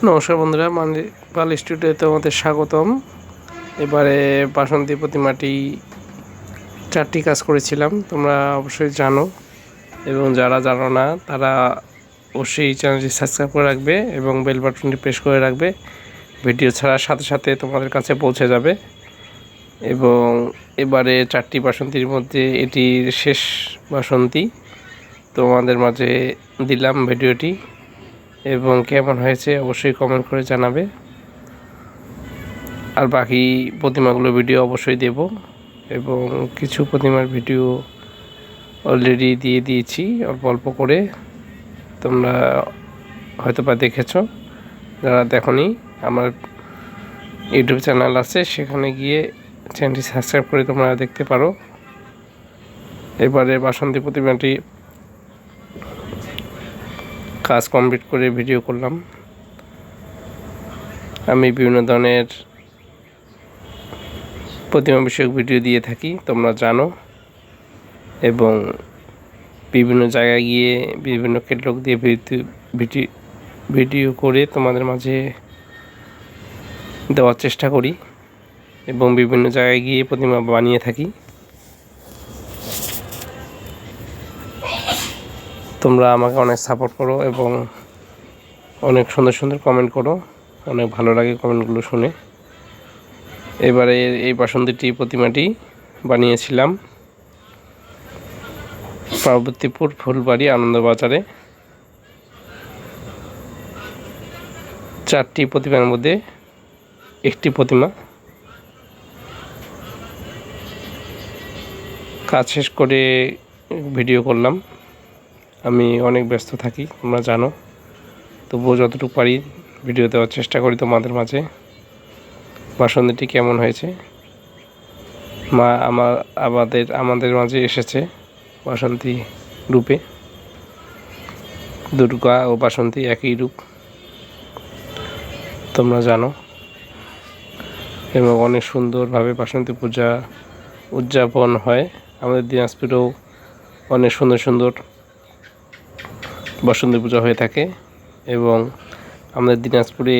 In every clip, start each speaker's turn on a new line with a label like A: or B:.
A: নমস্কার বন্ধুরা, মানিপাল স্টুডিওতে আমাদের স্বাগতম। এবারে বাসন্তী প্রতিমাটি 4টি কাজ করেছিলাম, তোমরা অবশ্যই জানো, এবং যারা জানো না তারা অবশ্যই চ্যানেলটি সাবস্ক্রাইব করে রাখবে এবং বেল বাটনটি প্রেস করে রাখবে। ভিডিও ছাড়ার সাথে সাথে তোমাদের কাছে পৌঁছে যাবে। এবং এবারে 4টি বাসন্তীর মধ্যে এটির শেষ বাসন্তী তোমাদের মাঝে দিলাম ভিডিওটি, এবং কেমন হয়েছে অবশ্যই কমেন্ট করে জানাবে। আর বাকি প্রতিমাগুলো ভিডিও অবশ্যই দেব, এবং কিছু প্রতিমার ভিডিও অলরেডি দিয়ে দিয়েছি অল্প অল্প করে, তোমরা হয়তো বা দেখেছ। যারা দেখনি, আমার ইউটিউব চ্যানেল আছে, সেখানে গিয়ে চ্যানেলটি সাবস্ক্রাইব করে তোমরা দেখতে পারো। এবারে বাসন্তী প্রতিমাটি কাজ কমপ্লিট করে ভিডিও করলাম। আমি বিভিন্ন ধরনের প্রতিমা বিষয়ক ভিডিও দিয়ে থাকি, তোমরা জানো, এবং বিভিন্ন জায়গায় গিয়ে বিভিন্ন ক্যাটালগ দিয়ে ভিডিও করে তোমাদের মাঝে দেওয়ার চেষ্টা করি, এবং বিভিন্ন জায়গায় গিয়ে প্রতিমা বানিয়ে থাকি। তোমরা আমাকে অনেক সাপোর্ট করো এবং অনেক সুন্দর সুন্দর কমেন্ট করো, অনেক ভালো লাগে কমেন্টগুলো শুনে। এবারে এই বাসন্তীটি প্রতিমাটি বানিয়েছিলাম পার্বতীপুর ফুলবাড়ি আনন্দবাজারে। 4টি প্রতিমার মধ্যে একটি প্রতিমা কাজ শেষ করে ভিডিও করলাম। আমি অনেক ব্যস্ত থাকি, তোমরা জানো, তবুও যতটুকু পারি ভিডিও দেওয়ার চেষ্টা করি তোমাদের মাঝে। বাসন্তীটি কেমন হয়েছে, মা আমাদের মাঝে এসেছে বাসন্তী রূপে। দুর্গা ও বাসন্তী একই রূপ, তোমরা জানো, এবং অনেক সুন্দরভাবে বাসন্তী পূজা উদযাপন হয়। আমাদের দিনাজপুরেও অনেক সুন্দর সুন্দর বাসন্তী পূজা হয়ে থাকে, এবং আমাদের দিনাজপুরে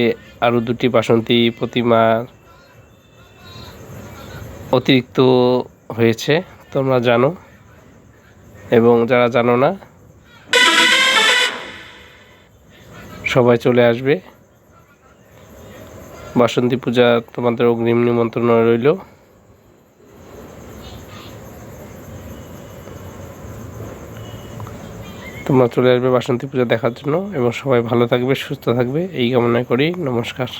A: আরও 2টি বাসন্তী প্রতিমা অতিরিক্ত হয়েছে, তোমরা জানো, এবং যারা জানো না সবাই চলে আসবে। বাসন্তী পূজা তোমাদের অগ্রিম নিমন্ত্রণ রইল। তোমরা চলে আসবে বাসন্তী পূজা দেখার জন্য, এবং সবাই ভালো থাকবে, সুস্থ থাকবে, এই কামনা করি। নমস্কার।